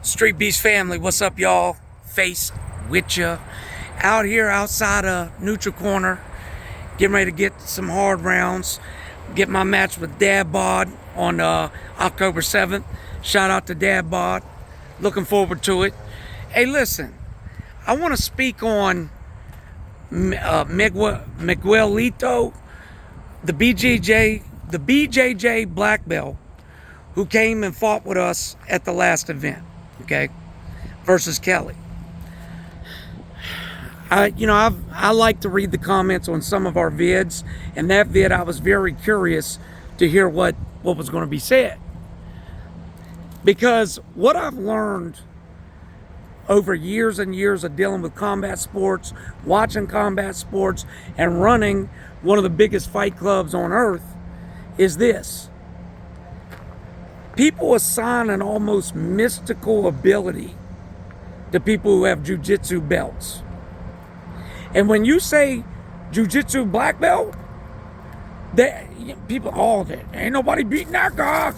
Streetbeefs family, what's up, y'all? Face with ya. Out here outside of Neutral Corner, getting ready to get some hard rounds. Get my match with Dad Bod on October 7th. Shout out to Dad Bod. Looking forward to it. Hey, listen, I want to speak on Miguelito, the BJJ black belt, who came and fought with us at the last event, okay, versus Kelly. I like to read the comments on some of our vids, and that vid I was very curious to hear what was going to be said. Because what I've learned over years and years of dealing with combat sports, watching combat sports, and running one of the biggest fight clubs on earth is this. People assign an almost mystical ability to people who have jiu-jitsu belts. And when you say jiu-jitsu black belt, people, ain't nobody beating that guy.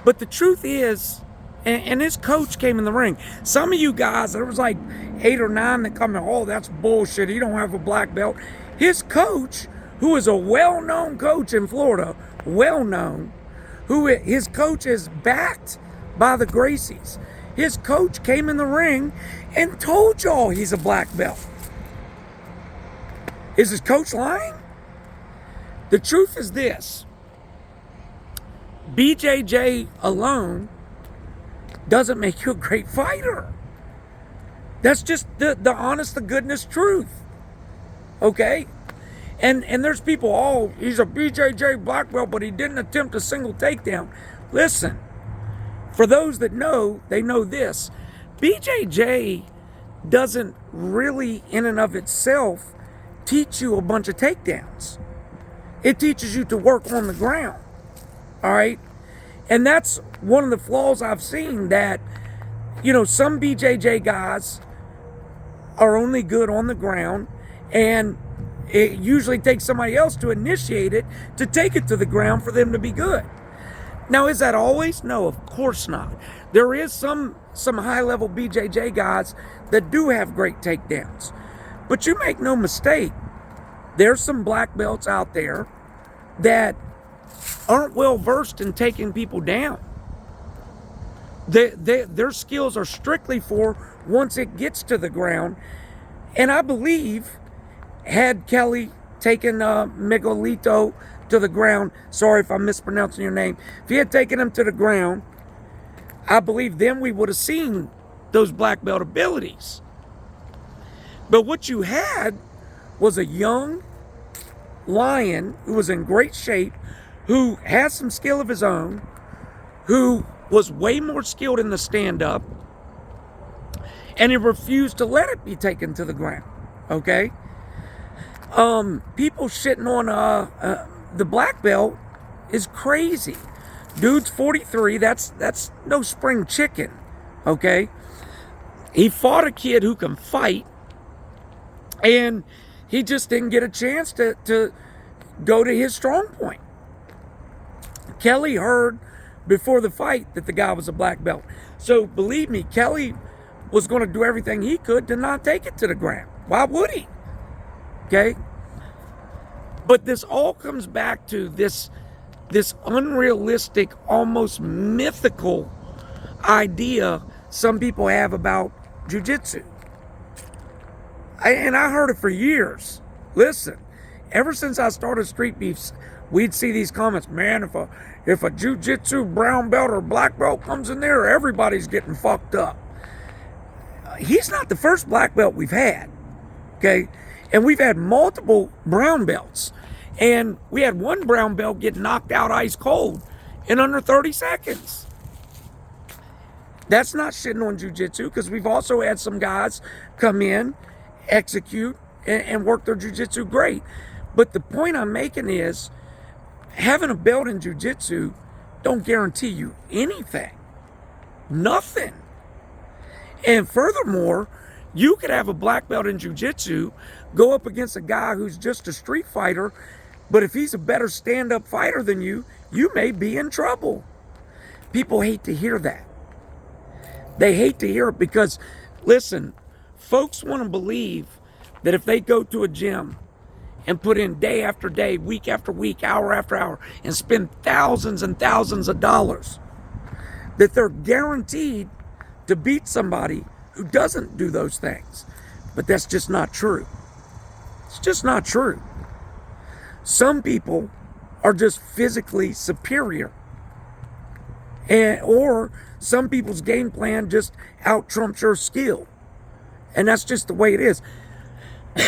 But the truth is, and his coach came in the ring. Some of you guys, there was like 8 or 9 that come in, oh, that's bullshit. He don't have a black belt. His coach, who is a well-known coach in Florida, his coach is backed by the Gracies. His coach came in the ring and told y'all he's a black belt. Is his coach lying? The truth is this. BJJ alone doesn't make you a great fighter. That's just the honest to goodness truth. Okay? And there's people, he's a BJJ black belt, but he didn't attempt a single takedown. Listen, for those that know, they know this. BJJ doesn't really, in and of itself, teach you a bunch of takedowns. It teaches you to work on the ground. All right? And that's one of the flaws I've seen, that, some BJJ guys are only good on the ground, and it usually takes somebody else to initiate it, to take it to the ground for them to be good. Now, is that always? No, of course not. There is some high-level BJJ guys that do have great takedowns. But you make no mistake, there's some black belts out there that aren't well versed in taking people down. Their skills are strictly for once it gets to the ground. And I believe, had Kelly taken Miguelito to the ground, sorry if I'm mispronouncing your name, if he had taken him to the ground, I believe then we would have seen those black belt abilities. But what you had was a young lion who was in great shape, who has some skill of his own, who was way more skilled in the stand-up, and he refused to let it be taken to the ground, okay? People shitting on the black belt is crazy. Dude's 43, that's no spring chicken, okay? He fought a kid who can fight, and he just didn't get a chance to go to his strong point. Kelly heard before the fight that the guy was a black belt. So believe me, Kelly was going to do everything he could to not take it to the ground. Why would he? Okay? But this all comes back to this unrealistic, almost mythical idea some people have about jiu-jitsu. And I heard it for years. Listen, ever since I started Streetbeefs, we'd see these comments, man, if a jiu-jitsu brown belt or black belt comes in there, everybody's getting fucked up. He's not the first black belt we've had, okay? And we've had multiple brown belts. And we had one brown belt get knocked out ice cold in under 30 seconds. That's not shitting on jiu-jitsu, because we've also had some guys come in, execute, and work their jiu-jitsu great. But the point I'm making is, having a belt in jiu-jitsu don't guarantee you anything. Nothing. And furthermore, you could have a black belt in jiu-jitsu, go up against a guy who's just a street fighter, but if he's a better stand-up fighter than you, you may be in trouble. People hate to hear that. They hate to hear it because, listen, folks want to believe that if they go to a gym and put in day after day, week after week, hour after hour, and spend thousands and thousands of dollars, that they're guaranteed to beat somebody who doesn't do those things. But that's just not true. It's just not true. Some people are just physically superior. Or some people's game plan just out-trumps your skill. And that's just the way it is.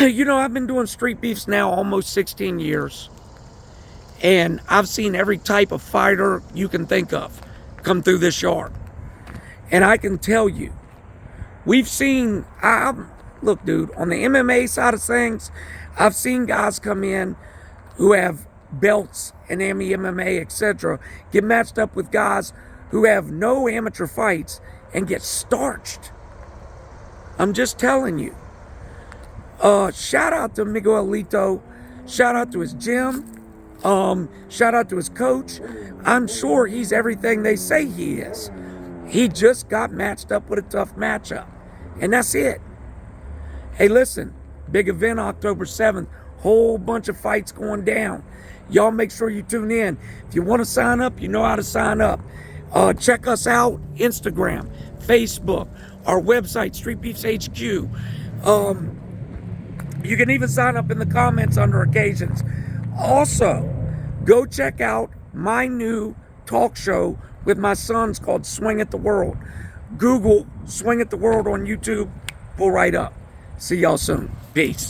You know, I've been doing street beefs now almost 16 years. And I've seen every type of fighter you can think of come through this yard. And I can tell you, we've seen, look, dude, on the MMA side of things, I've seen guys come in who have belts and MMA, etc., get matched up with guys who have no amateur fights and get starched. I'm just telling you. Shout out to Miguelito. Shout out to his gym. Shout out to his coach. I'm sure he's everything they say he is. He just got matched up with a tough matchup. And that's it. Hey, listen, big event October 7th. Whole bunch of fights going down. Y'all make sure you tune in. If you want to sign up, you know how to sign up. Check us out, Instagram, Facebook, our website, Streetbeefs HQ. You can even sign up in the comments under occasions. Also, go check out my new talk show with my sons called Swing at the World. Google Swing at the World on YouTube. Pull right up. See y'all soon. Peace.